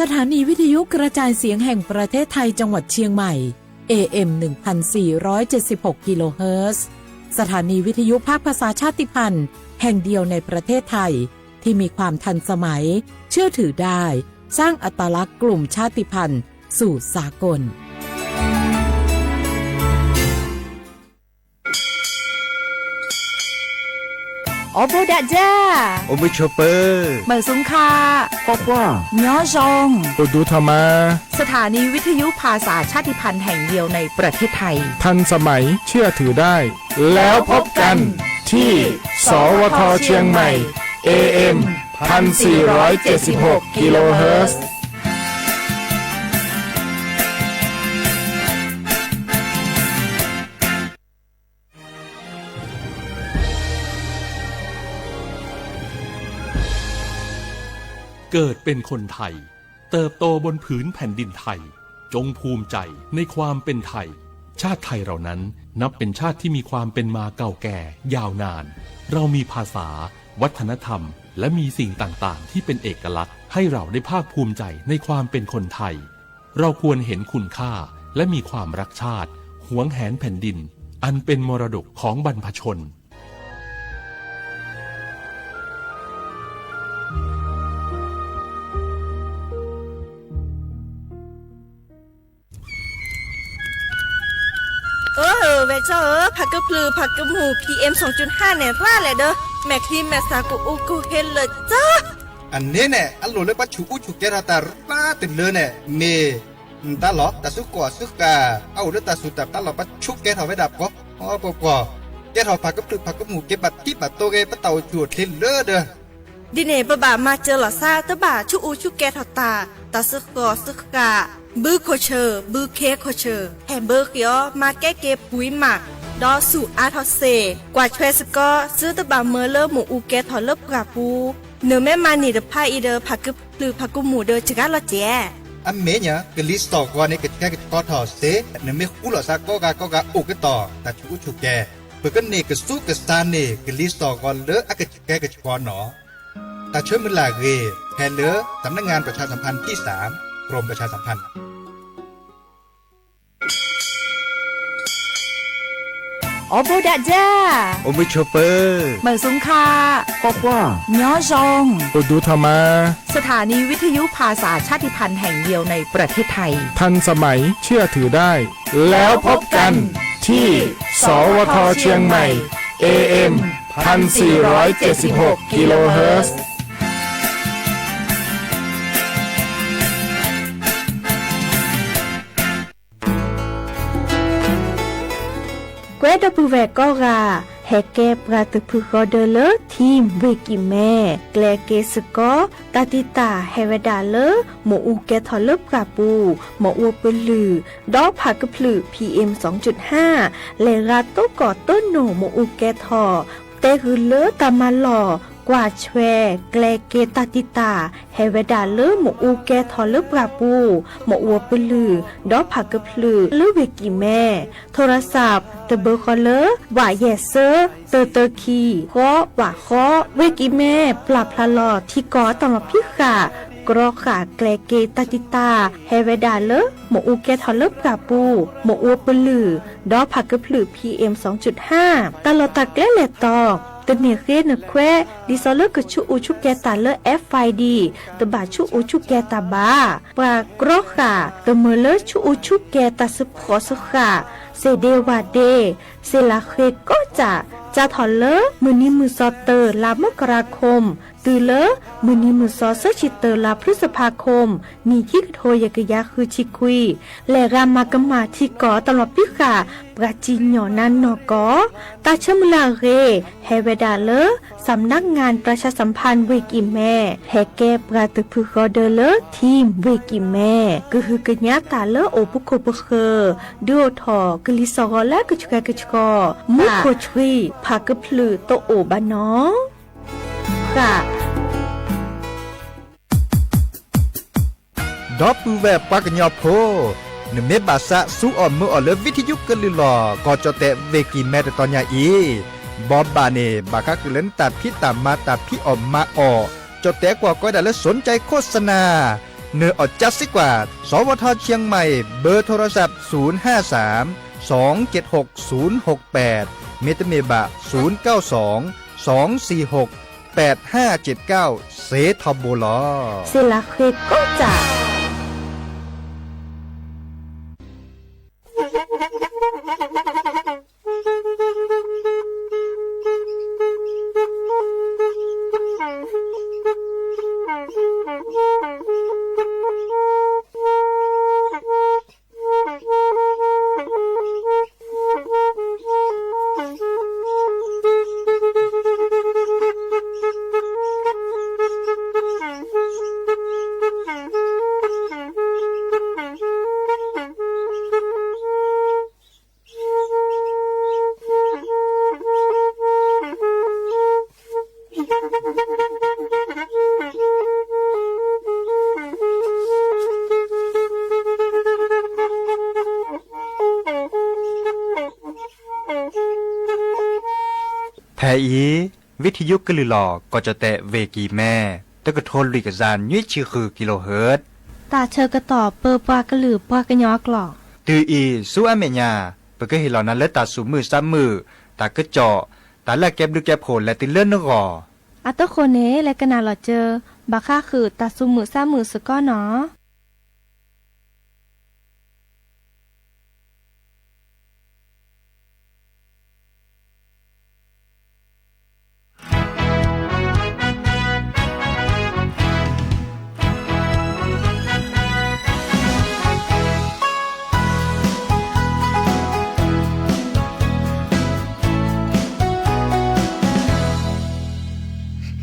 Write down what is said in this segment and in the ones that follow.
สถานีวิทยุกระจายเสียงแห่งประเทศไทยจังหวัดเชียงใหม่ AM 1476 กิโลเฮิรตซ์สถานีวิทยุภาคภาษาชาติพันธุ์แห่งเดียวในประเทศไทยที่มีความทันสมัยเชื่อถือได้สร้างอัตลักษณ์กลุ่มชาติพันธุ์สู่สากลโอโบดะจ้าโอเบชอเปอร์เหมือสุงคาปอกว่าย้อจงโอดูธรรมาสถานีวิทยุภาษาชาติพันธุ์แห่งเดียวในประเทศไทยทันสมัยเชื่อถือได้แล้วพบกันที่สวทเชียงใหม่ AM 1476 กิโลเฮิรตซ์เกิดเป็นคนไทยเติบโตบนผืนแผ่นดินไทยจงภูมิใจในความเป็นไทยชาติไทยเรานั้นนับเป็นชาติที่มีความเป็นมาเก่าแก่ยาวนานเรามีภาษาวัฒนธรรมและมีสิ่งต่างๆที่เป็นเอกลักษณ์ให้เราได้ภาคภูมิใจในความเป็นคนไทยเราควรเห็นคุณค่าและมีความรักชาติหวงแหนแผ่นดินอันเป็นมรดกของบรรพชนเวเจอผักกระพลือผักกระหมู PM 2.5 เนี่ยร่าแหละเด้อแม่ครีมแม่สากูอูกูเฮนเลยจ้าอันนี้เนี่ยอันโหลเลยปัจจุอุจุเกราตาป้าติดเลยเนี่ยเมตาหลอตาสุกว่าสุกาเอาเรื่องตาสุดตาหลอปัจจุเกถาไว้ดับก็อ๋อปกว่าเกถาผักกระพลือผักกระหมูเก็บบัตรที่บัตรโตเกปะเต่าจุดเฮนเลยเด้อดิเน่บะบ่ามาเจอหล่อซาตะบ่าชุอูชุเกถาตาสุกว่าสุกาบื้อโคเชอร์บื้อเคโคเชอร์แฮมเบอร์เกียวมาแก้เก็บปุ๋ยหมักดอสู่อาทอเซกว่าเทรสก็ซื้อตะบาเมอเลอร์หมูอูแกถอเลิบกราปูเนื้อแม่มานี่เดพาอีเดอผักกึบหรือผักกุหมูเดอจิกาละเจอันเมเนี่ยกลิสต์ต่อก่อนในกิจการกิจกรทอเซเนื้อไม่คู่หล่อซาก็กาอุกต่อแต่ชูชูแกเพื่อกันเนกสู้กับซานเนกลิสต์ต่อก่อนเลออากกิจการกิจกรหนอแต่ช่วยมือลาเกแทนเลอสำนักงานประชาสัมพันธ์ที่3กรมประชาสัมพันธ์โอโบดะจ้าโอเบชอเปอร์เหมือสุงคาปอกว่าย้อจงโอดูธรรมาสถานีวิทยุภาษาชาติพันธุ์แห่งเดียวในประเทศไทยทันสมัยเชื่อถือได้แล้วพบกันที่สวทเชียงใหม่ AM 1476 กิโลเฮิรตซ์เกวดปูแวกก็ราแฮเกปราตพึกอเดเลทีมเวกิแม่แกลเกสกอตาติตาเฮเวดาเลหมอูแกทอลบกาปูหมออวปลือดอผักกะพลือ PM 2.5 เลราโตกอต้นโนหมอูแกทอเตคือเลตามาหล่อกว่าแชแกลเกตาติตาเฮเวดาเลหมอูแกทอลบกาปูหมออวปลือดอผักกะพลือเลเวกิแม่โทรศัพท์ตะเบอร์คอเลอร์ว่าเยเซอร์เตอร์คีขอว่าขอเวกิแม่ปรับพลาลอที่กอตำรับพิขากรอขาแกลเกตาติตาเฮเวดาเลหมอูแกทอลบกาปูหมออวปลือดอผักกะพลือ PM 2.5 ตลอดตะแกลเลตอกตเนเรนแควดิซอเลกชูอูชุแกตาเล FID ตบาชูอูชุแกตาบาปากรอขาตเมเลชูอูชุแกตาสพอสขาเซเดวาเดเซลาเคก็จะถอนเลมือนี้มือซอเตอร์ลามกราคมตือเลมือนี้มือซอเซชิเตอร์ลาพฤษภาคมนี่ที่โทยกยาคือชิคุยและรามากมาที่กอตลอดพิขาปราจิญญอนันนกอตาชมลาเรเฮเวดาเลสำนักงานประชาสัมพันธ์เวกิแม่แฮแกปราตึพึกอเดเลทีมเวกิแม่ก็คือกญาตาเลโอปุโคปเคดูทอกลิซอและกชกมุโคชวีผักกะพลือโตโอบานอค่ะดอปูแบบปากญอโพนเมบาสะสู้อ่อนมืออ่อนเลวิทยุกลือหลอก็จะแต่เวกิแม่ตอนยาอีบอบบาเนบาคักเล่นตัดพี่ตามมาตัดพี่อ่อมมาออจะแต่กว่าก็ได้แล้วสนใจโฆษณา เนื้ออดจัดสิกว่า สวทเชียงใหม่ เบอร์โทรศัพท์ 053-276-068 เมตเมบะ 092-246-8579 เซทอมโบลอ เซลาเควก็จะ แทอีวิทยุกลือหลอก็จะแตะเวกีแม่ตะกะโทนลิกซานยุ้ยชื่อคือกิโลเฮิรตซ์ ตาเชอกระต่อเปอร์ปากระหลือปากระยอกหลอก ตืออีสู้อเมญาเปก็เห็นเหล่านั้นและตาสูมือซ้ำมือตากระเจาะตาละแก็บดูแก็บโผลและติเลื่อนนกอ อัตโตโคเนและกะนาหลอเจอบาค่าคือตาซุมือซ่ามือสก้อเนาะ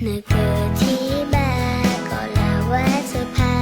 เมื่อเกิดที่บ้านก็ลาว่าจะพา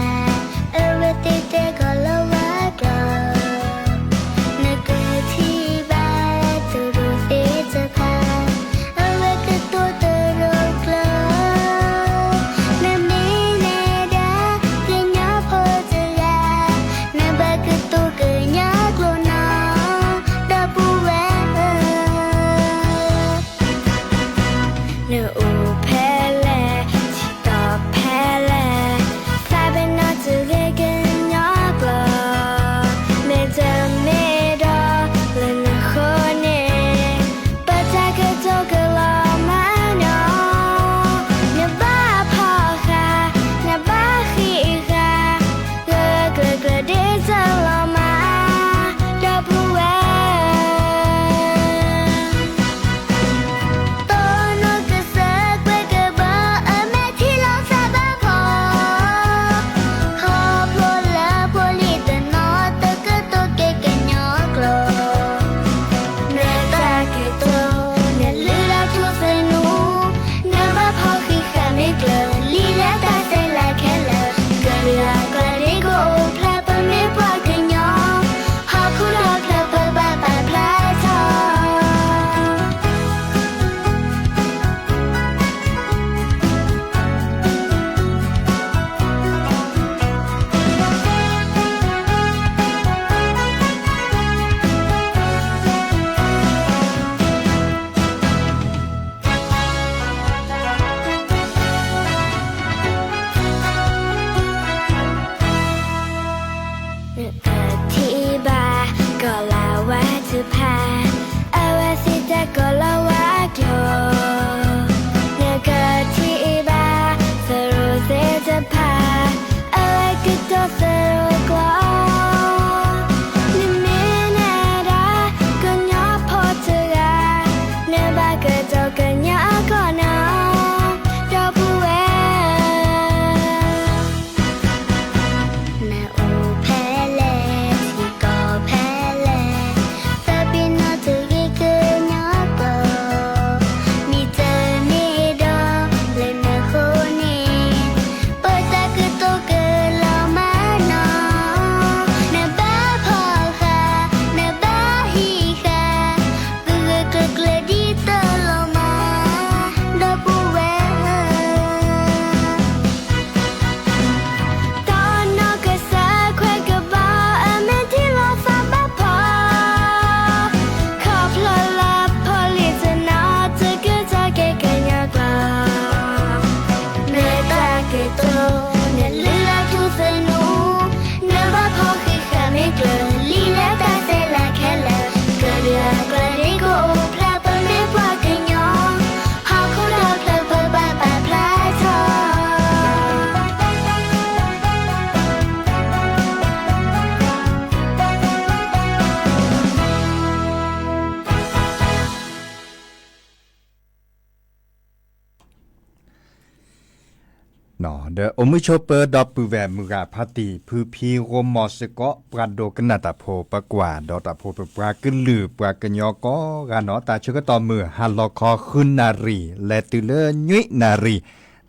เดออมิโชเปอร์ดอปูแวมือกาพาติพือพีโรมอสเกาะปราโดกนาตาโพปะกว่าดอตาโพปรากึลือปรากญอก็กาเนาะตาชกต่อมือฮัลโลคอคุนนารีและตุเลยุยนารี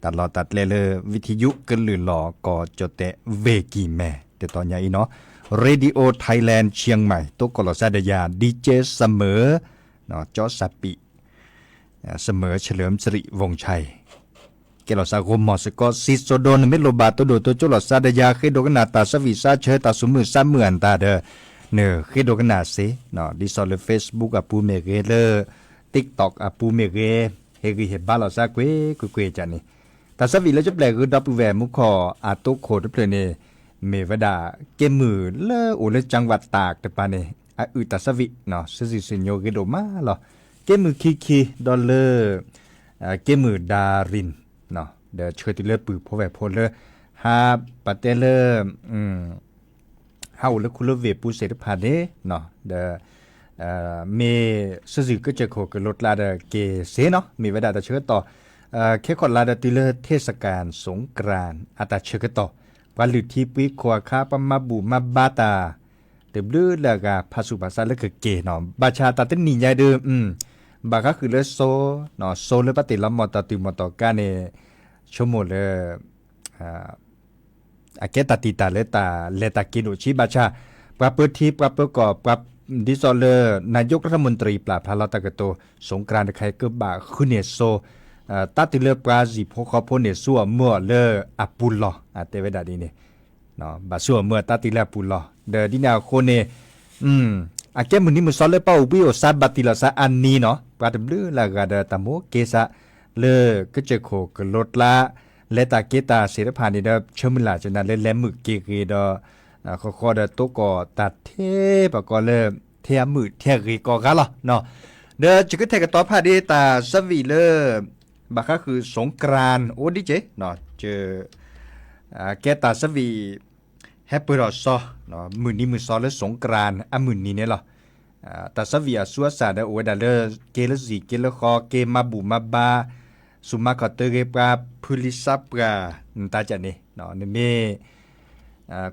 ตลอดตัดเลวิทยุกึลือหลอก็จดแต่เวกีแม่แต่ตอนใหญ่เนาะเรดิโอไทยแลนด์เชียงใหม่ตุกลซาดยาดีเจเสมอเนาะจอสัปปิเสมอเฉลิมสิริวงศ์ชัยเกลอซาโกมอสก็ซิโซโดนเมโลบาโตโดโตโจลอซาดยาเคโดกนาตาสวิซาเชตาสุมือซาเมือนตาเดเนอเคโดกนาเซเนาะดิซอลเฟซบุ๊กอะปูเมเกเลTikTok อะปูเมเกเฮกิเฮบาลอซาเกเกจันนี่ตาสวิแล้วจะแปลคือดับแวมุขออาตุโคดเพลเนเมวดาเกมือเลโอเลจังหวัดตากแต่ปาเนอะอึตาสวิเนาะซิซิโยเกโดมาลอเกมือคีดอลเลอร์เกมือดารินเนาะเดี๋ยวเชิญที่เลือปือพอแหวพลเลยฮาปะเตเลอร์เฮาและคุณเลเวปูเสตพาเดเนาะเดี๋ยวเมสื่อก็จะโคกรถลาดเกเสเนาะมีเวลาจะเชิญต่อแค่คนลาดติเลอร์เทศกาลสงกรานต์อาตาเชิญต่อวันหลุดที่ปีขวาคาปมาบูมาบาตาเดือบลือแล้วก็ภาษุภาษาแล้วคือเกเนาะบาชาตาเต้นหนีใหญ่เดิมบาก็คือเลโซเนาะโซเลปฏิลมอตติมอตกาเนชั่วโมงเลยอาเกตติตาเลตาเลตากินุชิบาชาปรับเปิดที่ปรับประกอบปรับดิซอลเลอร์นายกรัฐมนตรีปราบพาลาตากโตสงกรานต์ไคเกบาคุเนโซตัดติเลปราจิพคอพเนซัวเมื่อเลอปุลลอเตเวดาดีเนี่ยเนาะบาซัวเมื่อตัดติเลปุลลอเดดินาโคเนอาเกมุนิมุซอลเลเป้าบิโอซาบัติลาซาอันนี้เนาะปราดบลือลากาเดตามโมเกซาเลก็จะโคกลดละเลตาเกตาเสรพานี่เดชมลาจนะเลแลมึกเกเกดขอเดตกอตัดเทปก็เลเทียมือเทียกีก็กะล่ะเนาะเดจะก็เทกต่อพาดีตาสวีเลบักก็คือสงกรานต์โอ้ดิเจเนาะเจอเกตาสวีแฮปปี้รอซอเนาะมื้อนี้มื้อซอและสงกรานต์มื้อนี้เนี่ยล่ะตาสวีสัวซาเดโอดาเลเกลซีเกลคอเกมาบูมาบาสุมาคอเตเรปราพุลิซับปราตาจันนี่เนาะนี่เม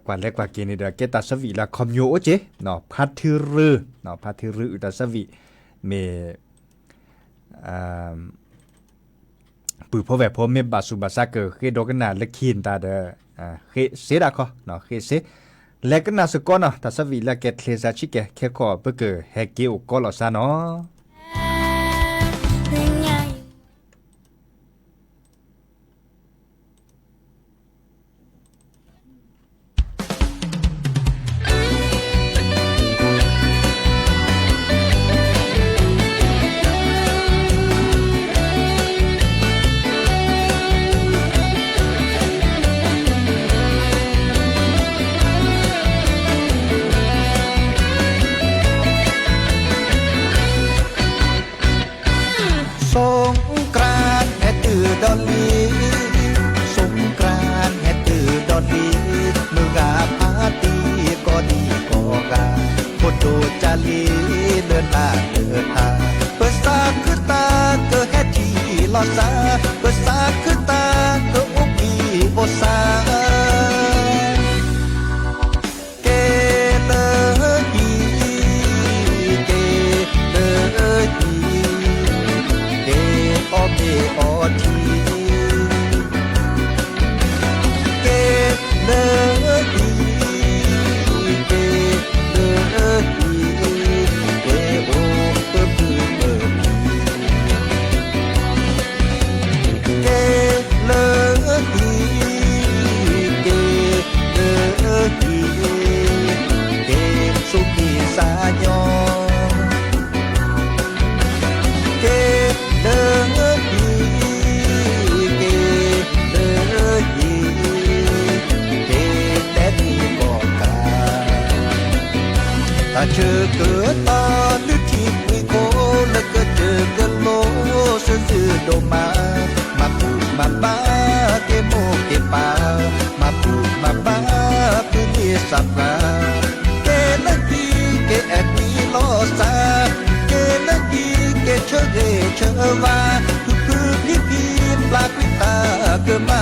กว่าเล็กกว่าเกนี่เดเกตาสวีละคอมโยโอเจเนาะพัทธิรือเนาะพัทธิรืออุตาสวีเมปือพอแวพอเมบาสุบาซาเกอเคโดกันนาละคีนตาเดเคเซดาคอเนาะเคเซและก็นาสกอเนาะตาสวีละเกตเลซาชิเกแค่ขอเปเกอแฮเกโอก็ลอซาเนาะสงกรานต์แห่ตื่อดอลลีสงกรานต์แห่ตื่อดอลลีมือกาพาตีก็ดีก็กาโคโดจาลีเดินหน้าเดินทางเปิดสาคือตาเกอแฮทีลอซาเปิดสาคือตาเกออุกีโอซาเกเลอีเกเลอีโอเกโอทีเกเลอีเกเลอีเกโอเปิบเปิบเกเลอีเกเลอีเกสุกิสายอเกเลถ้าเจอเกิดตาหรือที่คุยโคแล้วก็เจอกันโลซื่อโดมาปูมาบ้าเกโมเกปามาปูมาบ้าคือมีสับราเกลักีเกแอบมีโลซาเกลักีเกเชเรเชวาคือพี่ปลาพิตาเกิดมา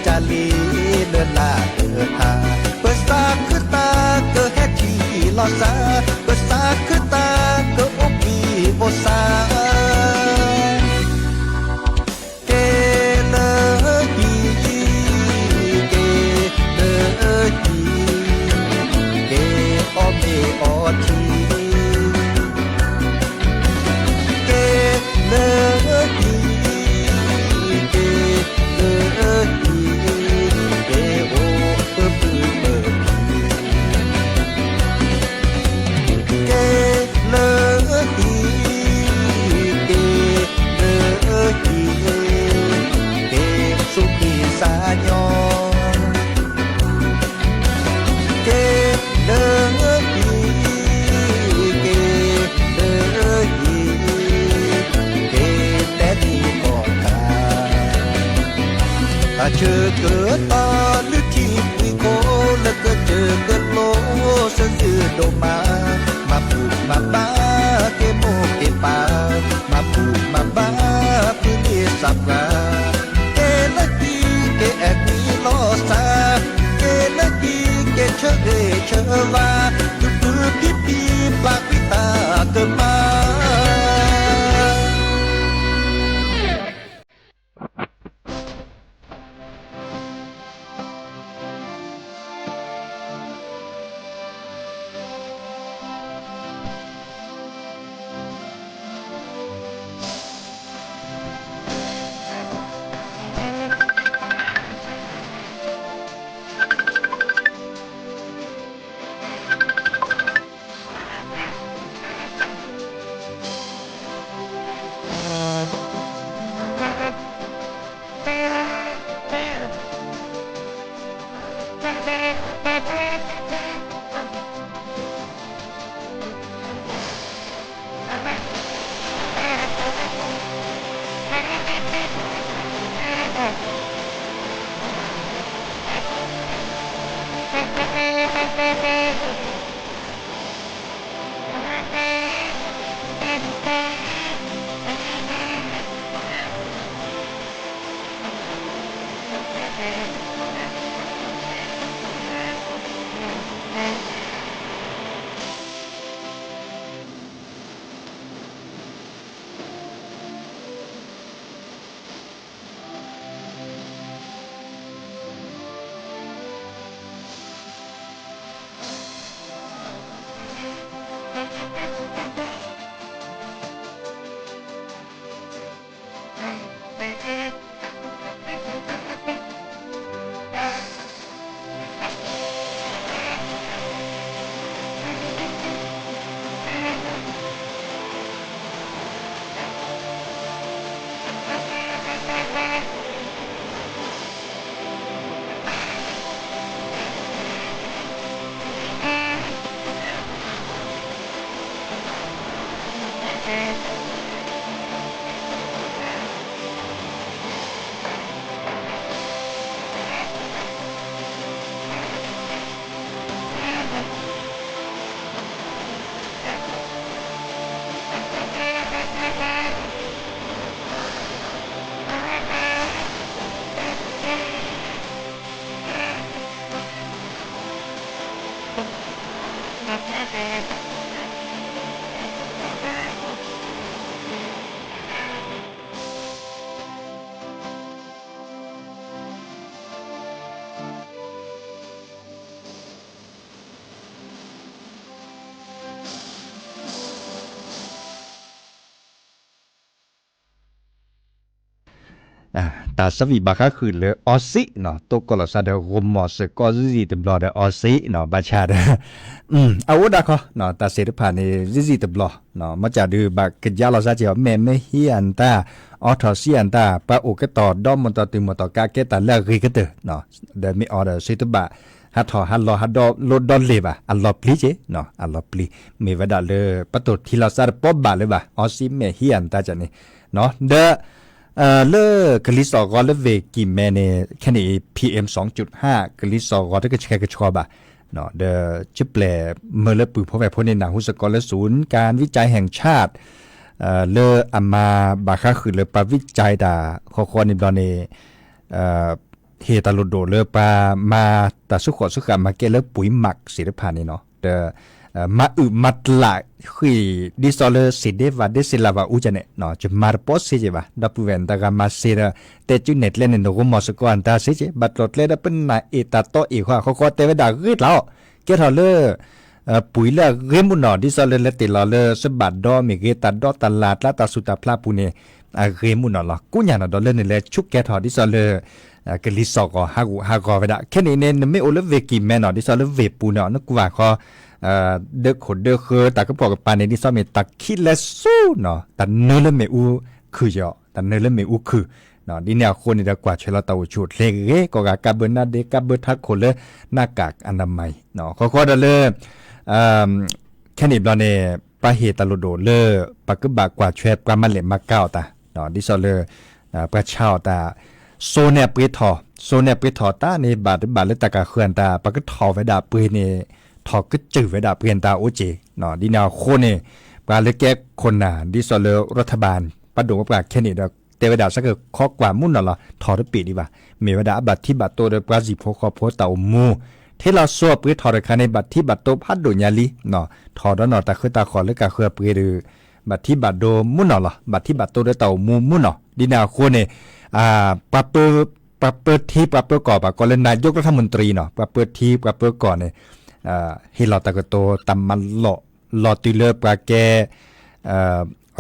จาลีเลือนลาเกิดหาเปิดสาคือตาเกิดแค่ที่ลอซาเปิดสาคือตาเกิดอกกีโอซาเกเลฮีเกเลฮีเกอเมอทีเกเลฮีเกเลฮีเกโอเปิดปืนเปิดเกเลฮีเกเลฮีเกสุขีสายอเกเลฮีเกเลฮีเกแต่ดีก่อนกาถ้าเจอเกิดตาหรือที่ปุยโคแล้วก็เจอเกิดโลเสือโดมาผูกมาบ้าเกโมเกปามาผูกมาบ้าพี่เรียสับกาเกละกีเกแอบมีลอซาเกละกีเกเชเอเชวาดูดูพี่พี่ปากพิตาเกิดมา ตาสวีบาค่ะคือเลยออซิเนาะตัวก็ละซาเดรมมอสก็ซิตบลอเดออซิเนาะบาชาเดอาวุธอะค่ะเนาะตาเสด็จผ่านในซิตบลอเนาะมาจากดูบากยาลาซาเจียวแม่ไม่เฮียนตาออทอเซียนตาปะโอกต่อดอมมอนตอติมตอกาเกตาเลริกเตเนาะเดมีออเดอซิตบะฮัทฮัลโลฮัดดอโลดอนเลบะอัลลอพลีเจเนาะอัลลอพลีมีวดาเลปะตุที่ลาซาปอบบาเลยบะออซิเมเฮียนตาจันนี่เนาะเดเลกลิสอก็เลเวกิแมเนแค่นี้ PM 2.5 กลิสอก็ถ้าเกิดแค่กระชอบะเนาะเดจะแปลเมื่อเลปือพอแบบพวกในหนังหุสกอและศูนย์การวิจัยแห่งชาติเลอามาบาคาคือเลปวิจัยดาข้อนิบดอนเน เฮตาลุโดเลปามาตาสุขสุขมาเกเลปุ๋ยหมักศิลปะนี่เนาะเดมามัดละคุยดิซอเลสิเดวาเดสิลาวาอุจเนเนาะจะมาร์ปอสสิเจบะดับเวนตากามาเซระเตจุเน็ตเลนโนกุมอสกอนตาสิเจบัดรถเลดเป็นนาเอตาโตอีกว่าเขาเตเวดากึดแล้วเกทอเลปุ๋ยละเรมุนอดิซอเลเลติลอเลสบัดดอมิเกตาดอตลาดละตาสุตาพลาปูเนเรมุนอละกุญญาณดอเลนี่แลชุกแกทอดิซอเลกลิสอกอฮากอเวดาแค่นี้เนี่ยไม่โอเลเวกิแมนอดิซอเลเวปูเนาะนึกว่าเขาเด็กคนเด็กคือแต่ก็บอกกับปานในที่ซ้อมมีตักคิดและสู้เนาะแต่เนื้อเล่มไม่อู้คือเจาะแต่เนื้อเล่มไม่อู้คือเนาะดิเนี่ยคนนี่จะกว่าเชลตาอุชุดเล็กก็กาเบอร์นาเดกาเบอร์ทักคนเลยหน้ากากอนามัยเนาะเขาได้เลยแค่นี้เราเนี่ยปะเหตุตลุโดเลยปะก็บากกว่าเชฟกว่ามันเหลมมาเก้าตาเนาะดิซอเลยประชาตาโซเนปริทอตาในบาดเลยตากาเขื่อนตาปะก็ทอไว้ดาปืนเนี่ยทอก็จืดไว้ดาเปลี่ยนตาโอเจเนาะดีนาโคเนี่ยปลาเล็กแก่คนน่ะดิซอเลรัฐบาลปัดดงปลาแค่นี้ดอกเตวดาสักข้อกว่ามุ่นน่ะล่ะทอได้ปีดีว่ามีวดาบัตรที่บัตรโตโดยปลาสิโพคอโพเต่ามูเทลาซัวปื้อทอได้คันในบัตรที่บัตรโตพัดโดญาลีเนาะทอแล้วเนาะตาคือตาขอหรือกะคือปื้อดือบัตรที่บัตรโดมุ่นน่ะล่ะบัตรที่บัตรโตโดยเต่ามูมุ่นเนาะดีนาโคเนี่ยปะเปิดที่ปะเปิดก่อปะก็เล่นนายกรัฐมนตรีเนาะปะเปิดที่ปะเปิดก่อนเนี่ยเฮลอตากโตตำมันลอติเลอร์ปลาแก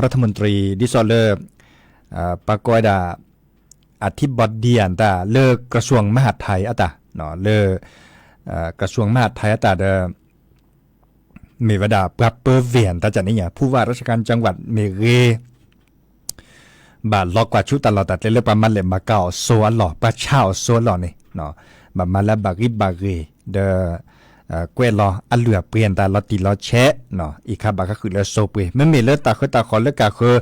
รัฐมนตรีดิซอเลอร์ปากอยดาอธิบดีอันตาเลิกกระทรวงมหาดไทยอัตาเนาะเลิกกระทรวงมหาดไทยอัตาเดเมวดาปรับเปอร์เวียนตาจันนี่ผู้ว่าราชการจังหวัดเมเรบาลอกกว่าชุดตลอดตัดเลยประมาณเลยมาเก่าโซนหล่อประชาโซนหล่อนี่เนาะแบบมาแล้วบาริเดกวยรออันเหลือเปลี่ยนแต่เราตีเราแชะเนาะอีกครับบาก็คือเราโซเปไม่มีเลือดตาคือตาขอเลือกกาคือ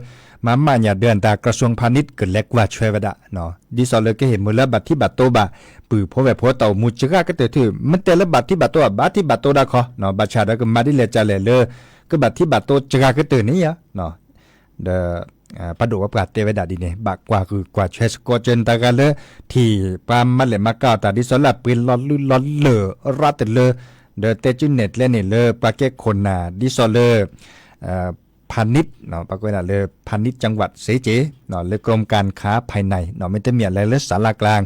มาอย่าเดือนตากระทรวงพาณิชย์เกิดเล็กกว่าช่วยวดะเนาะดิซอเลยก็เห็นมือละบัตรที่บัตรโตบะปือเพราะแบบเพราะเต่ามุจกะก็เตถือมันแต่ละบัตรที่บัตรโตบัตรที่บัตรโตดาคอเนาะบัตรชาดก็มาดิเลจาเลเลยก็บัตรที่บัตรโตจกะก็เตนี่อ่ะเนาะเดประดูว่าปราเตวดาดีเนี่ยบักกว่าคือกว่าเชสโกเจนตากันเลยที่ปามมาเลยมาเก่าแต่ดิซอละปืนล้อลื่นล้อเลอรัดเลยเดเตจุเน็ตเล่นนี่เลยปาเก็ตคนน่ะดิซอเลพาณิชย์เนาะปากไว้น่ะเลยพาณิชย์จังหวัดเสเจเนาะเลยกรมการค้าภายในเนาะไม่ได้มีอะไรเลยศาลากลาง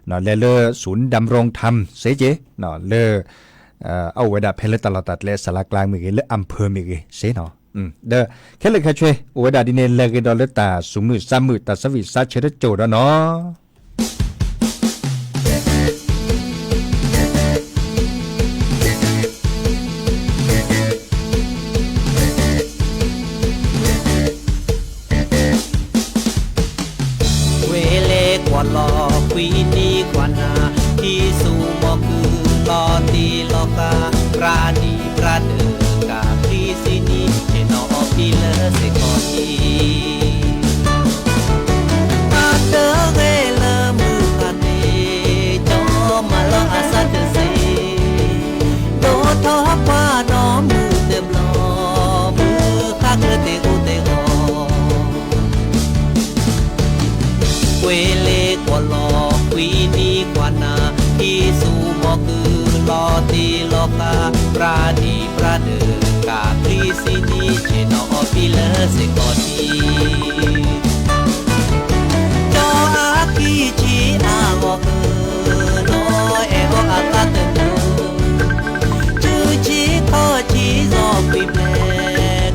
เนาะเลยศูนย์ดำรงธรรมเสเจเนาะเลยเอาไว้ดับเพลตลอดตัดเลยศาลากลางมีเลยอำเภอมีเลยเสเนาะเด้อแค่เลยแค่ช่วยไว้ดับดิเนเลยก็ดอลตาสุมือซ้ำมือตาสวิซาเชดโจดเนาะรอคุยดีกว่านาที่สู่บ่คือรอตีลอกาปราณีประเดิกาพรีสินีเจนอพีเลเสกอนีอาเตเกลมือคันเดจอมาลออาซาเตเซโดทอปาน้อมือเต็มลอมือคักเตโกเตโกเวเลกว่าลอคุยดีกว่านาที่สู่บ่คือรอตีลอกาปราณีประเดิกาพรีสินีเจนอพีเลเสกอนีจออากีจีอาวอเกโนเอโออากาเตโนจูจีโคจีซอปิเม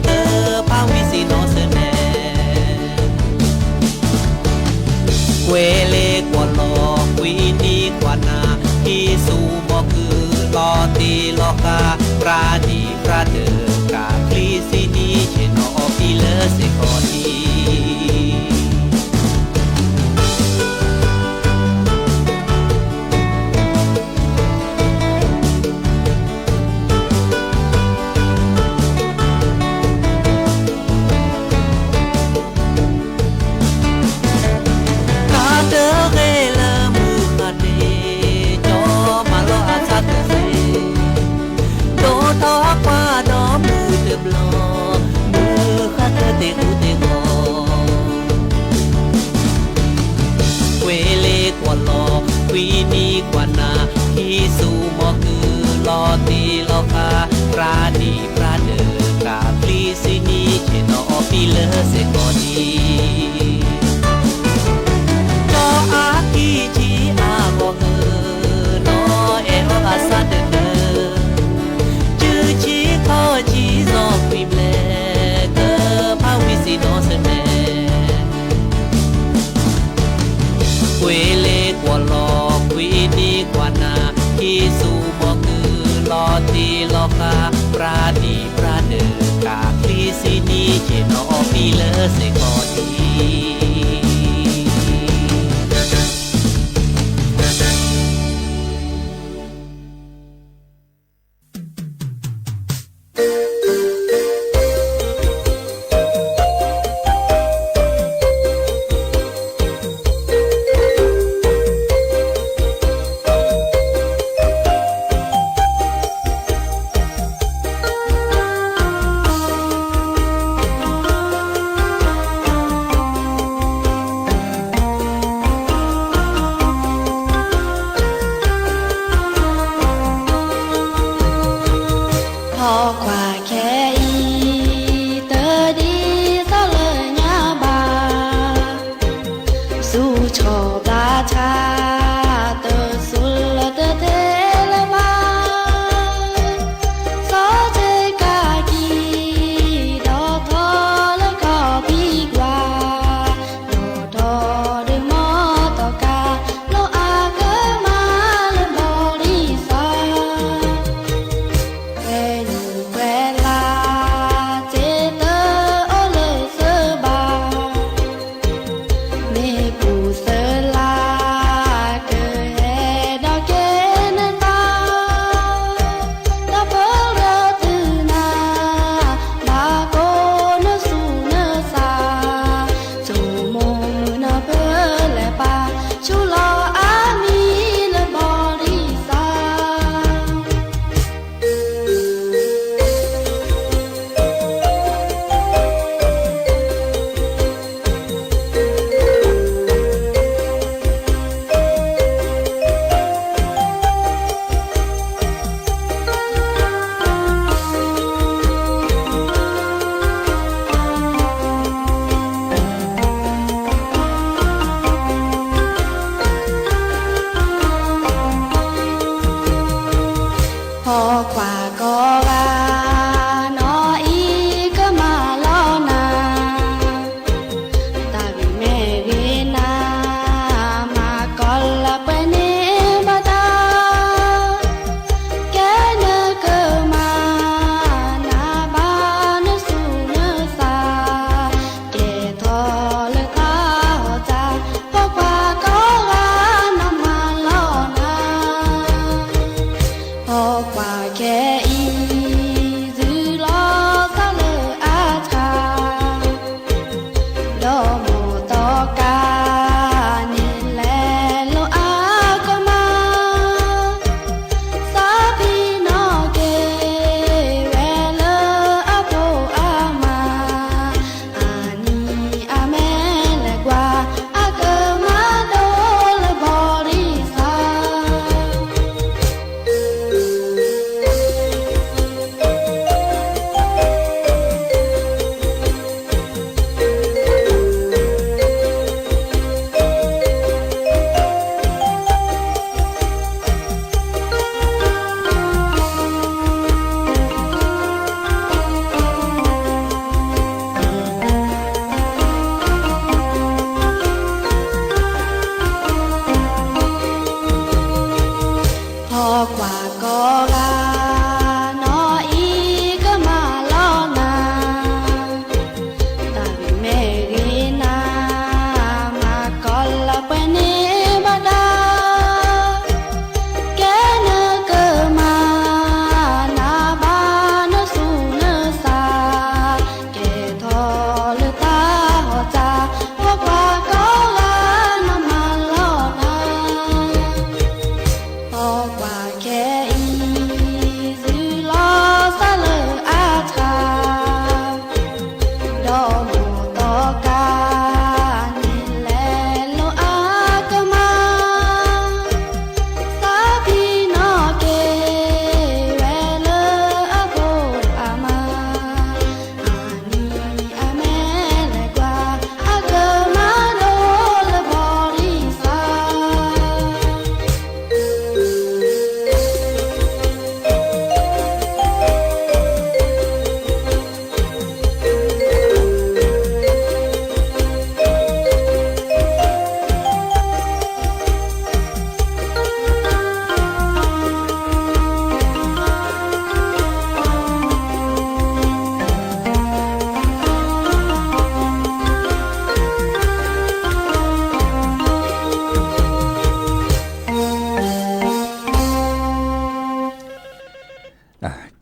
เตพาวิสิโนเสเนเวเลกว่าลอคุยดีกว่านาที่สู่บ่คือรอตีลอกาปราณีประเดิกาพลีสินีเชนอพีเลเสกอนีทอว่าน้อมือเต็มลอมือข้าเตอุเตโก ว่านาที่สู่หมอคือลอตีลอคาปราดีปราเดอกาพลีสินีเจนอปีเลเสกอดีก็อากีจีอาบอกนอเอโออาซาเดเนจือจีขอจีซอควิมเลเกอพาวิสิโนเสเนควยเลกว่าลอควีดีกว่านาที่สู่หมอคือลอตีลอคาปราดีปราเดอกาคลีสินีเจนอปีเลเสกอดี เ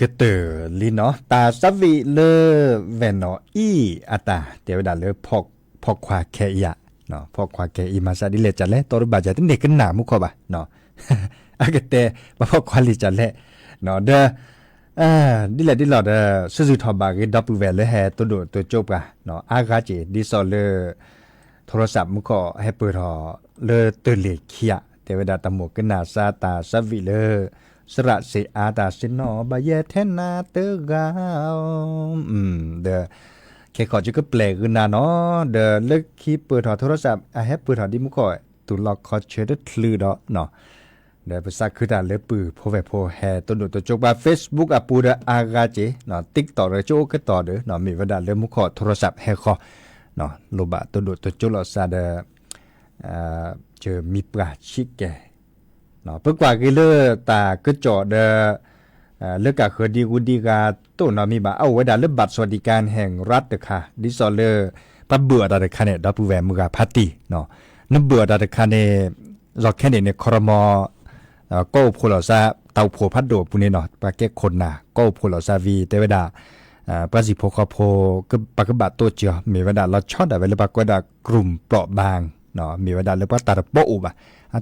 กเตอลีเนาะตาสวิเลเวนเนาะอีอาตาเดี๋ยวดาเลพอกควาแคอีอะเนาะพอกควาแคอีมาซาดิเลจัดแลตอรบาจาติเนกันหนามุขบ่ะเนาะอากเตมาพอกควาลิจัดแลเนาะเด้อดิเลดิลอดสุทอบากีดับเวลเลยแฮตัวจบกะเนาะอากาจิดิซอเลโทรศัพท์มุขให้เปิดหอเลตเลเคียเทวดาตมกันนาซาตาสวิเลสระเสอาตาสินอบายเทนาเตกาวเดแค่ขอจะก็แปลกขึ้นนะเนาะเดเลิกคีเปิดหอโทรศัพท์ให้เปิดหอดิมุขตุลอกคอเชดทลือเนาะเดภาษาคือดาเลปือโพเวโพแฮตัวจกบา Facebook อ่ะปูดอากาเจเนาะ TikTok เรโจก็ต่อเด้อเนาะมีเวลาเลมุขโทรศัพท์ให้ขอเนาะโลบะตัวจกลอซาเดเจอมีปราชิกแกเนาะเพิ่งกว่ากี่เลือตาก็จอดเลือกกะเคยดีกูดีกาตัวเนาะมีบ่าเอาไว้ดาเลือกบัตรสวัสดิการแห่งรัฐเด้อค่ะดิซอเลอร์ปะเบื่อดาเด้อค่ะเนี่ยดับผู้แวมือกาพาร์ตี้เนาะนำเบื่อดาเด้อค่ะเนี่ยรอแค่เนี่ยครมก็พลซาเตาโพพัดโดปุเนี่ยเนาะปะแก้คนน่ะก็พลซาวีเตวดาปะสิโพคอโพก็ปะกบัตรตัวเจียมีเวลาเราชอดได้เวลาปะก็ดากลุ่มเปราะบางเนาะมีเวลาเลยปะตาโปอุบะ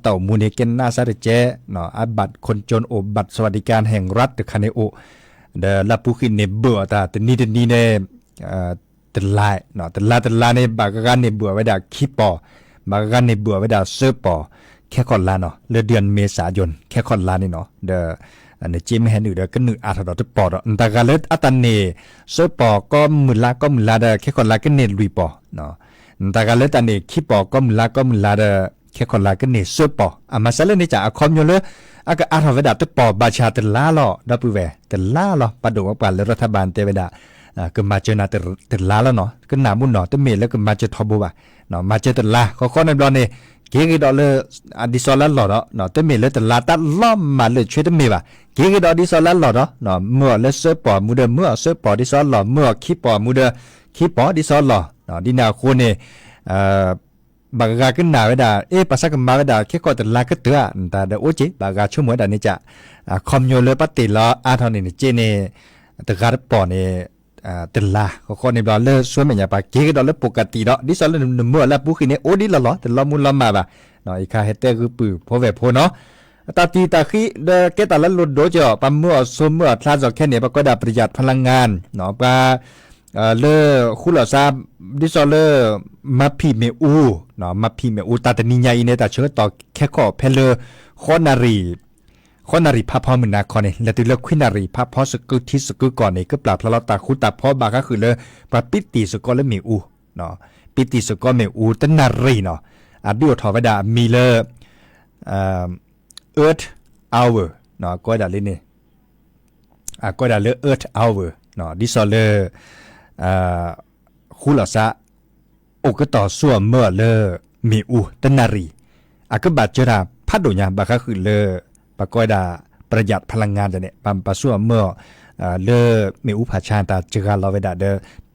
เต่ามูเนเกนนาซาเดเจเนาะบัตรคนจนโอบัตรสวัสดิการแห่งรัฐเดคาเนโอเดลาปูคินเนเบื่อตาแต่นี่เนตลายเนาะตลาเนบากกันเนเบื่อไว้ดาคิปอบากกันเนเบื่อไว้ดาเซปอแค่คอนลาเนาะเดือนเมษายนแค่คอนลานี่เนาะเดเนจิมแฮนเดกันอาทดอตปอดตากาเลอัตันเนเซปอก็มุลาเดแค่คอนลากันเนลุยปอเนาะตากาเลตันเนคิปอก็มุลาเดแค่คนละก็เนี่ยซื้อปอมาซะเลยนี่จะคอมอยู่เลยก็อาทเวดาตัวปอบาชาตลาล่อดับเวตลาล่อปะดูว่าปะเลยรัฐบาลเตเวดาก็มาเจอนาตลาแล้วเนาะก็หนามุนเนาะตัวเมแล้วก็มาเจอทอบัวเนาะมาเจอตลาข้อในดอนเนี่ยเกี่ยดอเลยอดิซอลหล่อเนาะตัวเมเลยตลาตัดล้อมมาเลยช่วยตัวเมว่ะเกี่ยดอดิซอลหล่อเนาะเมื่อเลยซื้อปอมูเดเมื่อซื้อปอดิซอลหล่อเมื่อขี้ปอมูเดขี้ปอดิซอลหล่อเนาะดินาโคเนี่ยบางกาขึ้นหนาไว้ดาภาษากันมาไว้ดาแค่ก่อนแต่ลาก็เตือแต่เดี๋ยวโอ้จีบางกาชั่วโมงดานี่จะคอมโยเลยปฏิล้ออาทอนี่เจเนตะการปอนี่แต่ลาเขาคนในดอลเลอร์ส่วนใหญ่ปากเกี่ยดอลเลอร์ปกติเนาะดิซอลเลอร์เมื่อแล้วปุ๊กเนี่ยโอ้ดิละล้อแต่ละมุนละมาบ่ะเนาะอีกค่าเฮเตอร์คือปื้อพอแบบพอเนาะตาตีตาขี้เดเกตาละลดโดจ่อปั๊มเมื่อสมเมื่อคลาสแค่เนี่ยปก็ได้ประหยัดพลังงานเนาะปาเลอคุลอซาดิซอเลอมาพีเมอูเนาะมาพีเมอูตาตนิญาอินเนตาเชิดต่อแค่ข้อเพลเลคอนารีพาพอมือนาคอเนี่ยแล้วตัวเลือกควินารีพาพอสกุทิสกุก่อนเนี่ยก็ปราบพระลตาคุตาพอบาก็คือเลยปราปิติสกอและเมอูเนาะปิติสกอเมอูตนารีเนาะดิโอทอวดามีเลเอิร์ธเอาเวอร์เนาะก็ได้เลยเนี่ยก็ได้เลยเอิร์ธเอาเวอร์เนาะดิซอเลคู่หล่อซะโอก็ต่อส่วนเมื่อเลมีอูตนารีก็บาดเจราพัดโดญาบาก็คือเลปะก้อยดาประหยัดพลังงานจะเนี่ยปั๊มปะส่วนเมื่อเลมีอูผาชานตาเจราเราไว้ดาเด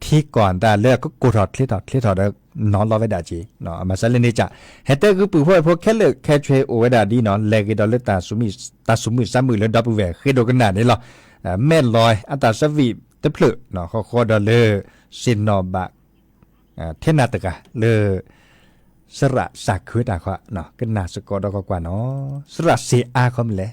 ที่ก่อนตาเลก็กูถอดคลิถอดนอนเราไว้ดาจีเนาะมาซะเลยนี่จ้ะเฮเตอร์คือปื้อพวกแค่เลิกแค่ช่วยโอไว้ดาดีเนาะเลกิดอลเลตาสุมิ30,000แล้วดับเบิลแหวกคือโดกันหนานี่หรอแม่ลอยอัตราสวีตะเพลเนาะข้อดอลเลอร์ซินนอบะเทนาตกะเลอสระสักคือตาขวะเนาะก็น่าสกอดกว่าเนาะสระเสียอาคอมเลย เ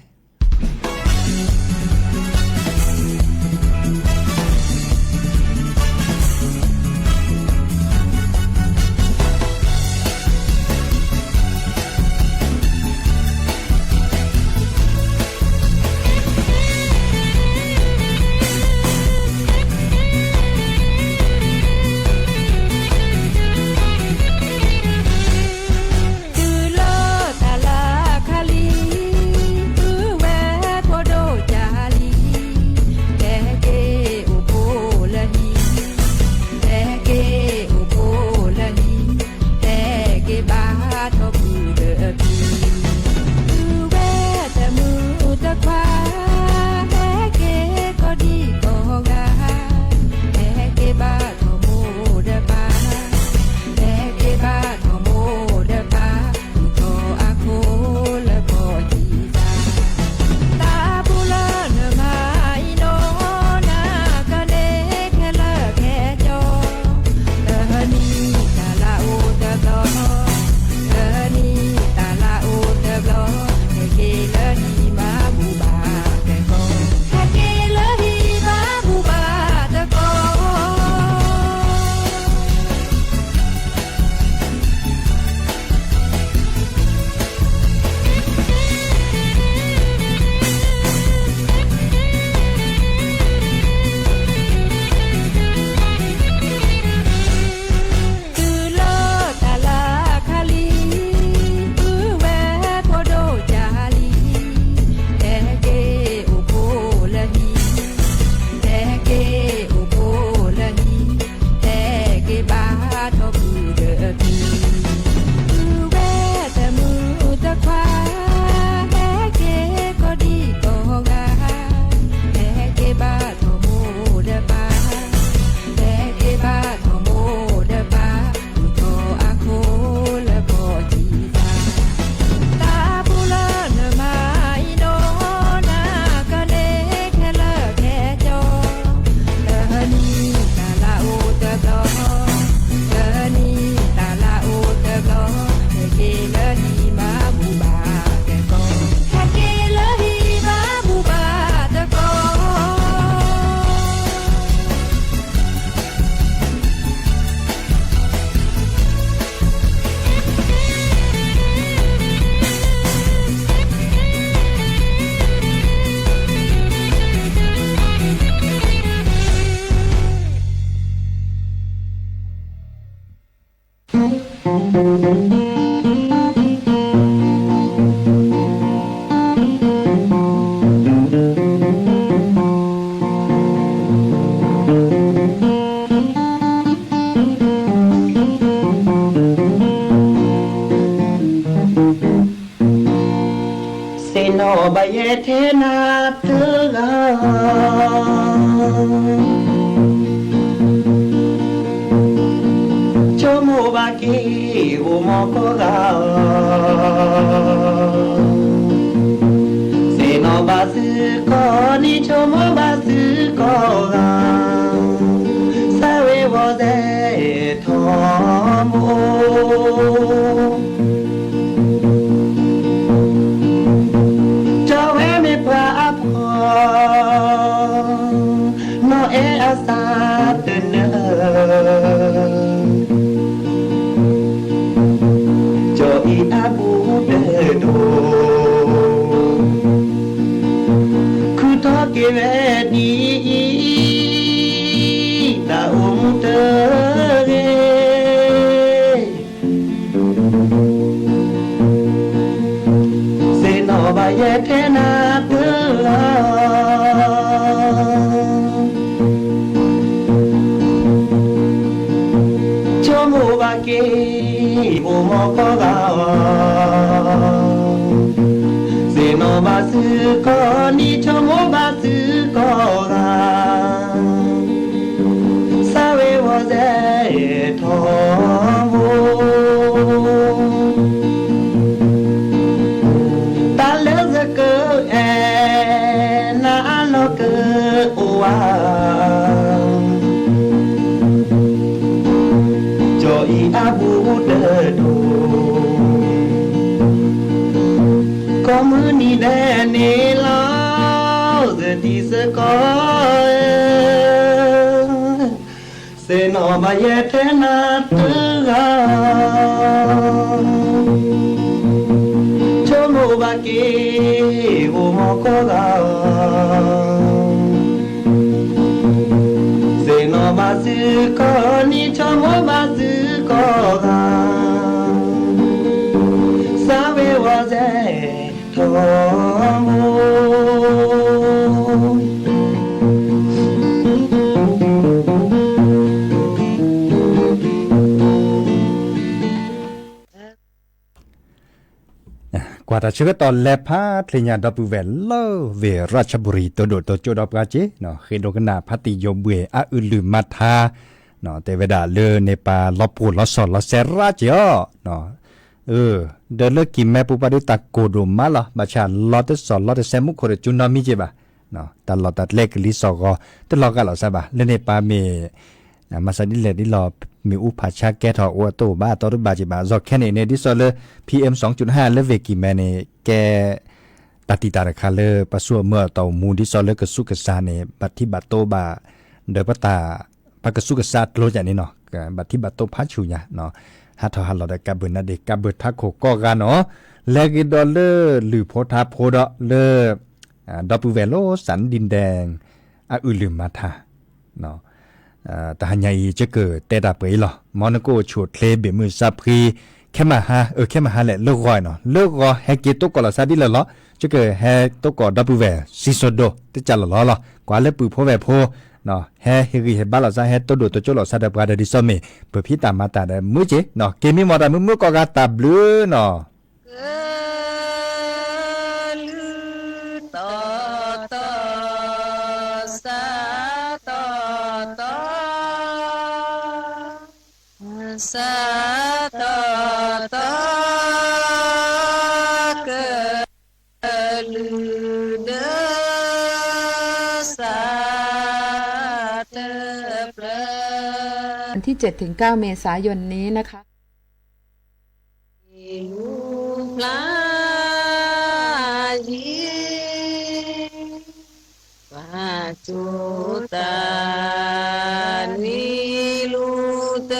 เยเทนาเธอกาโชโมบากีโอมอกกาเซโนบาสึกอนิโชโมบาสึกอกาซาเวโวเซทอโมno e asatene jo I abu de do kuto ke di ta te se no ba ye tena te ke o mo ko ga se no ba su ko ni cho mo ba su ko ga sa we wo ze tho wo ta le ze ke na lo ke o wa abu de do komuni de ne la de di se ko se no ba ye te na tu ga chomo ba ke o mo ko ga se no ba su ko ni chomo ba su ko ga sa we wa ze to mo กว่าจะเชื่อตอนแลพาทเลญาดับเวลเลเวราชบุรีตัวโดดตัวโจดอกาเจเนาะเคโดกนาพัติยมเวอะอึลืมมาทาเนาะแต่เวดาเลในปาลอปูลอสอลอเซราเจอเนาะเดินเลิกกินแม่ปูปาดิตาโกโดมาละบาชาลอตสอลอตเซมุโคเรจุนนามิเจบะเนาะตลอดตัดเล็กลิสอกตลอดกันหรอซะบะเลในปาเมมาซาดิเลดิลอมีอุปาชาแกทออวโตบ้าตอรบาจิบาซอกแค่ในดิซอเล PM 2.5 เลเวกิแมเนแกตัติตาคาเลปะซัวเมื่อเตามูดิซอเลกสุกษาเนบัติบัตโตบาเดปตาปะกสุกษาโลจานี่เนาะบัติบัตโตพัชูญะเนาะฮัทฮัลลอดกะเบนะเดกะเบทักโคก็กะเนาะเลกิดอลเลหรือโพธาโพดอเลดอปูเวโลสันดินแดงอะอึลืมมาทาเนาะแต่หันใหญ่จะเกิดแต่ดาเปยหรอมอนโกชดเคลเบมือซับพีแค่มาหาแค่มาหาแหละเลิกรอยเนาะเลิกรอแฮกิโตกอลซาดิละล้อจะเกิดแฮโตกอดับเวซิโซโดจะจัลล้อล้อกว่าเลปือโพแวโพเนาะแฮเฮกิเฮบาลซาแฮโตโดโตโจลซาดาบราดดิซอเมเปพี่ตามมาตาได้มือเจเนาะเกมีมอดามือกอกาตาบลูเนาะสาตอตอเกลือเดสาเตเปลวันที่ 7-9 เมษายนนี้นะคะลูกปลายีปาจุตานีลูเต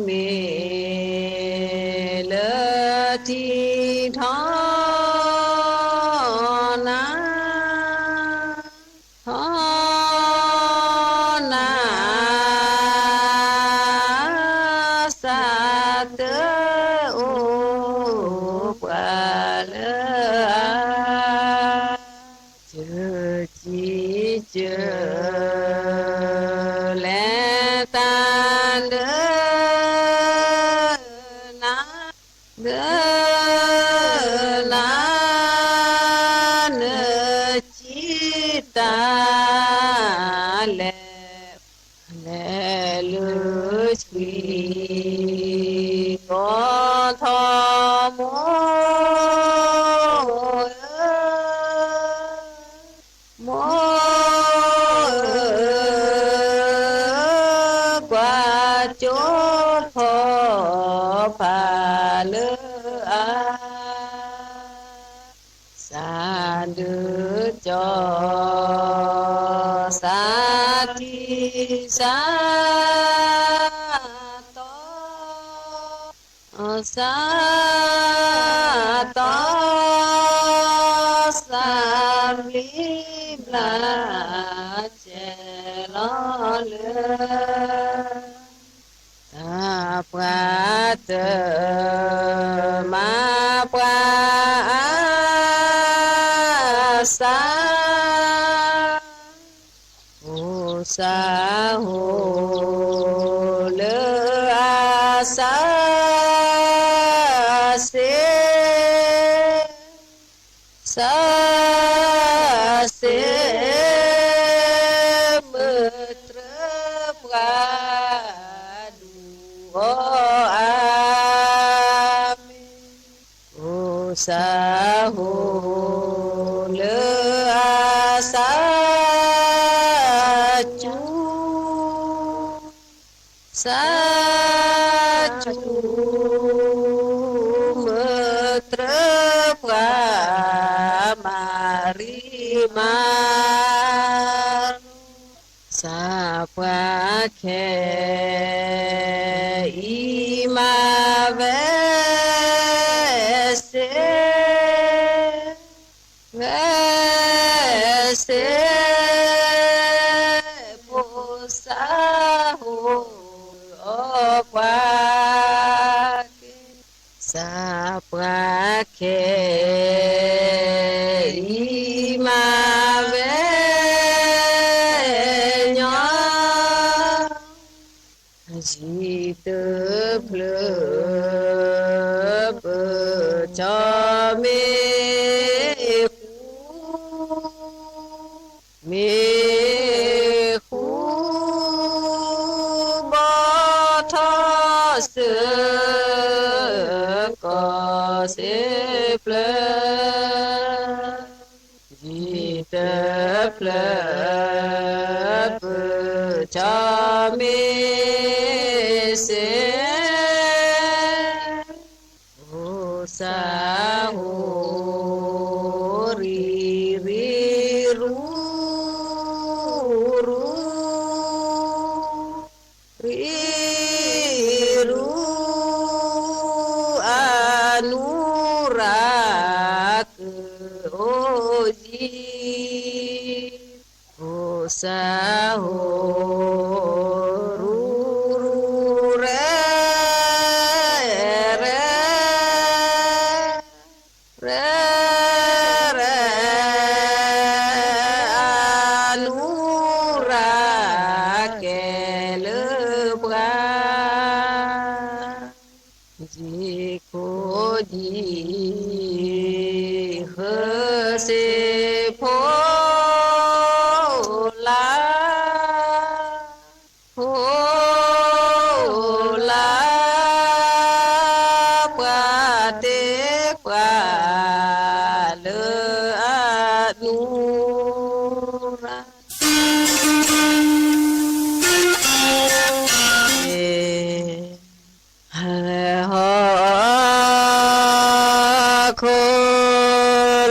เมเลทีทอนาทอนาสาเตโอปะเลเจอจีเจอแลตาเดนาเดนาเนจิตาแลแลลุชีก็ทอมโมกว่าโจพอพาเลอาสาธุจอสาธิสาโตสาโตสามลิบลาเจลอเลตาปะเตมาปะสาโอสาโหเลอาสาเสสาเสมุตรปราดูโออามิโอสาโหเลอาสาจูสาจูมุตรปรามาริมาสาปะเคอิมาเวเสเวเสโพสาโหโอปะสาปะเคอิมาเวญาจิตเพลเปจาเมเมคูบาทาเสกาเสเพลจิตเพลเปจาเมเสโอสาโหรีริรูรูริรูอนุรักษ์โอจีโอสาโหรูรูเรเรเรเรอนุรักษ์แก่เลบกาจิโคดีเฮเสโพลาโพลาปะเตปะเลอนุรักษ์ฮะโค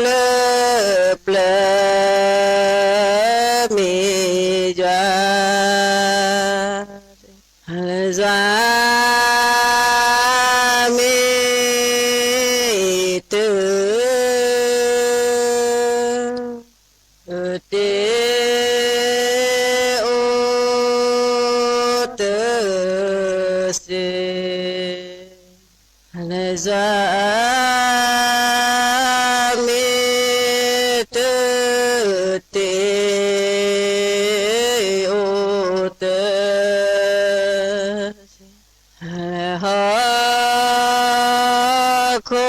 เลเปลมีจาจา se za mi te te o te ha ko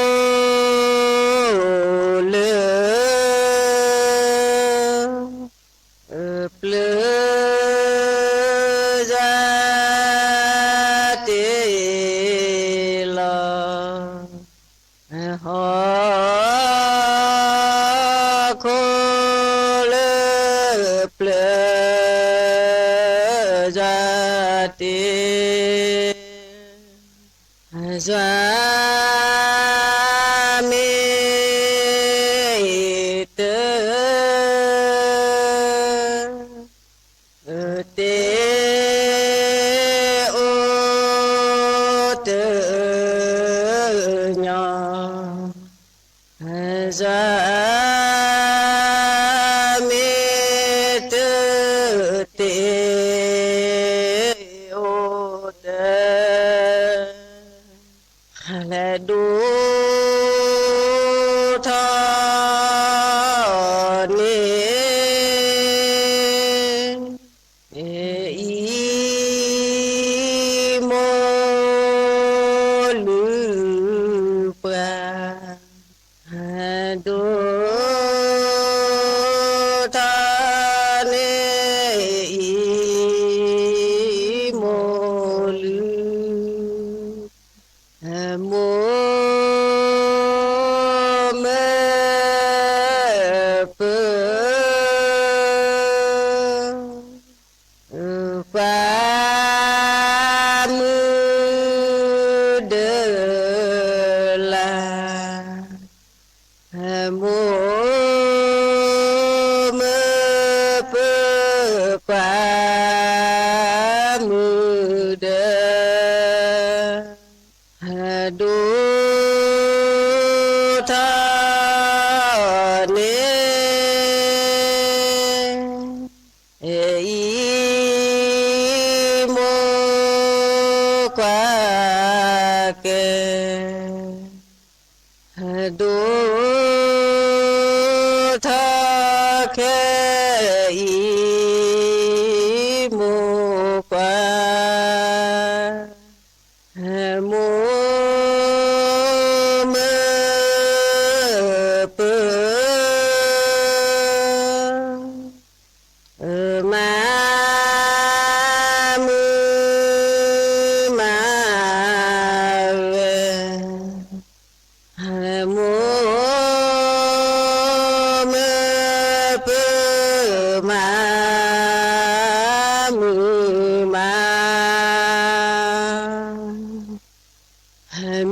le ple za te la ha ko le ple za te za mi te te o te nya za mi te te o te la do tha ni i mo lu pa do tha ni i mo lu mo me pe pa mu de la mo me pe pa mu de do tha ne i mo qua ke do tha ke i mo qua mo me pe ma mu ma ve mo me pe ma mu ma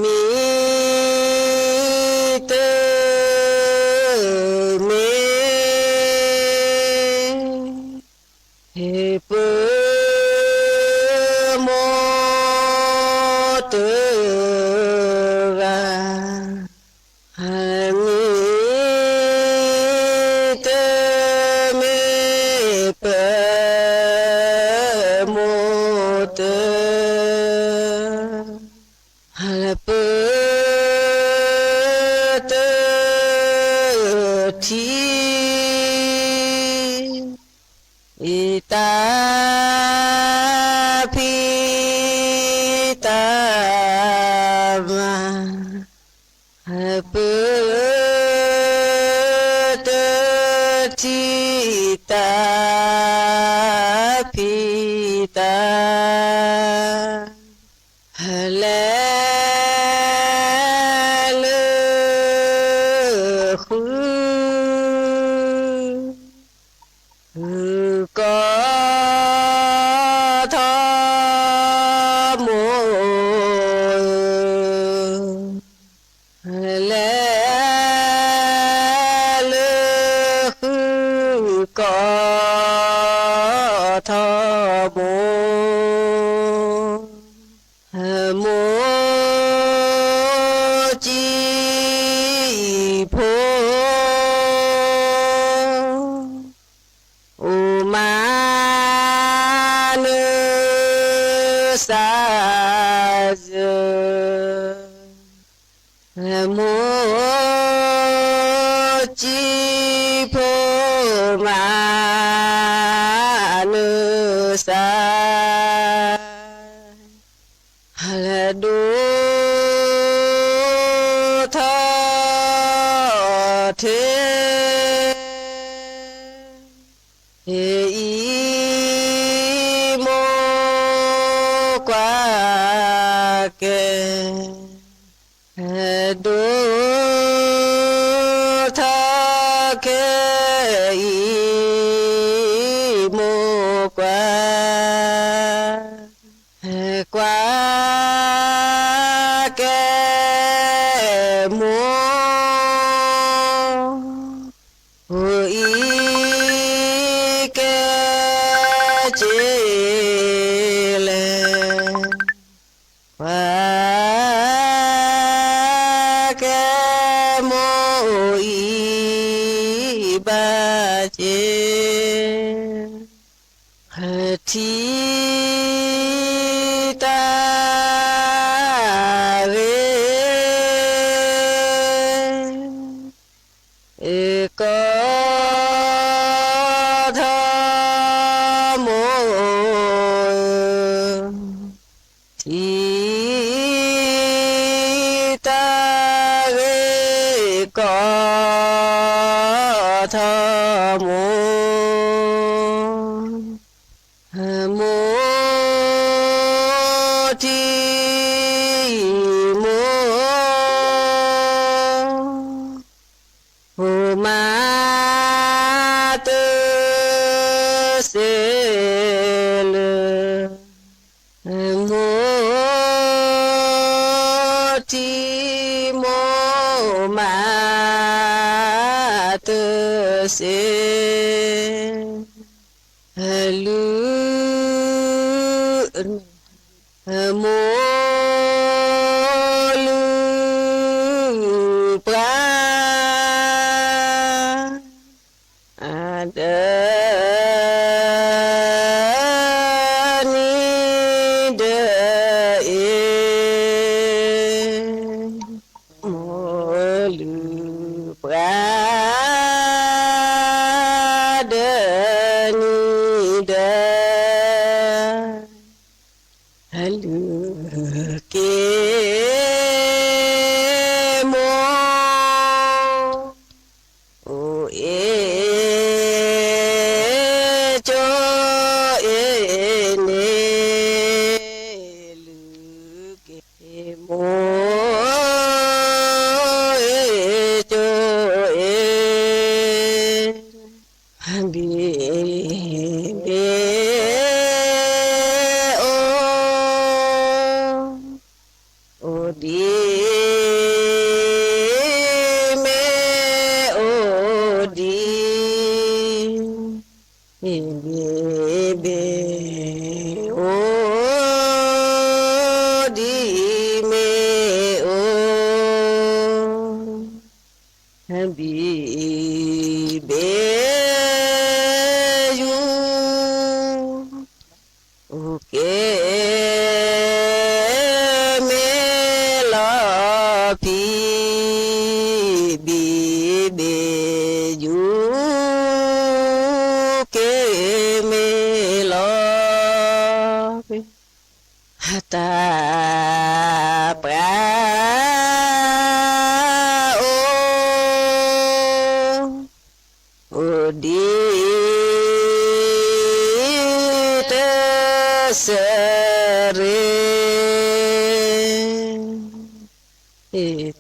mi te me he pe mo te ga mi te me pe mo te pe te ti ita pi ta ma pe te ti ta pi ta sa je mo chi pho ma nu sa la do tha the mo qua ke do tha ke mo qua qua ke mo thi ta về có tha mô thi ta về có tha mô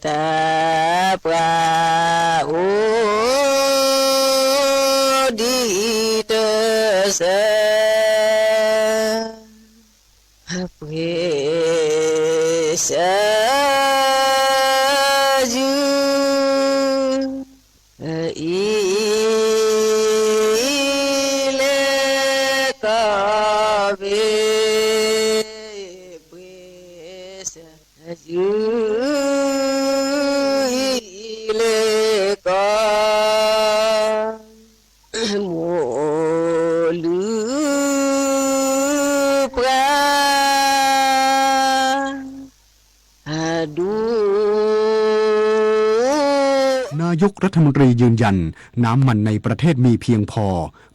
ta pra o di te se apre sa ju i le ka ve pre sa ju mo lu pra ายกรัฐมนตรียืนยันน้ำมันในประเทศมีเพียงพอ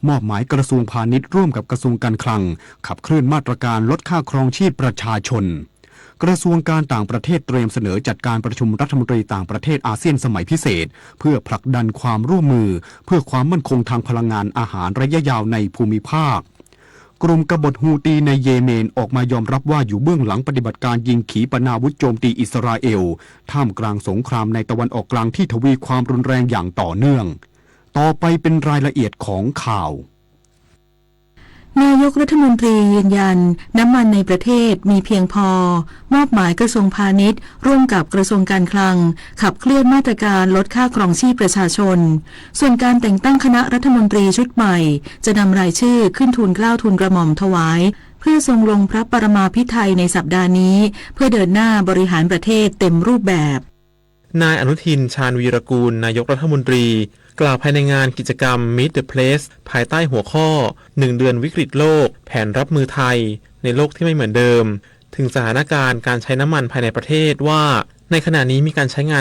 มอบหมายกระทรวงพาณิชย์ร่วมกับกระทรวงการคลังขับเคลื่อนมาตรการลดค่าครองชีพประชาชนกระทรวงการต่างประเทศเตรียมเสนอจัดการประชุมรัฐมนตรีต่างประเทศอาเซียนสมัยพิเศษเพื่อผลักดันความร่วมมือเพื่อความมั่นคงทางพลังงานอาหารระยะยาวในภูมิภาคกลุ่มกบฏฮูตีในเยเมนออกมายอมรับว่าอยู่เบื้องหลังปฏิบัติการยิงขีปนาวุธโจมตีอิสราเอลท่ามกลางสงครามในตะวันออกกลางที่ทวีความรุนแรงอย่างต่อเนื่องต่อไปเป็นรายละเอียดของข่าวนายกรัฐมนตรียืนยันน้ำมันในประเทศมีเพียงพอมอบหมายกระทรวงพาณิชย์ร่วมกับกระทรวงการคลังขับเคลื่อนมาตรการลดค่าครองชีพประชาชนส่วนการแต่งตั้งคณะรัฐมนตรีชุดใหม่จะนำรายชื่อขึ้นทูลเกล้าทูลกระหม่อมถวายเพื่อทรงลงพระปรมาภิไธยในสัปดาห์นี้เพื่อเดินหน้าบริหารประเทศเต็มรูปแบบนายอนุทินชาญวีรกูลนายกรัฐมนตรีกล่าวภายในงานกิจกรรม Meet the Place ภายใต้หัวข้อ1 เดือนวิกฤตโลกแผนรับมือไทยในโลกที่ไม่เหมือนเดิมถึงสถานการณ์การใช้น้ำมันภายในประเทศว่าในขณะนี้มีการใช้งาน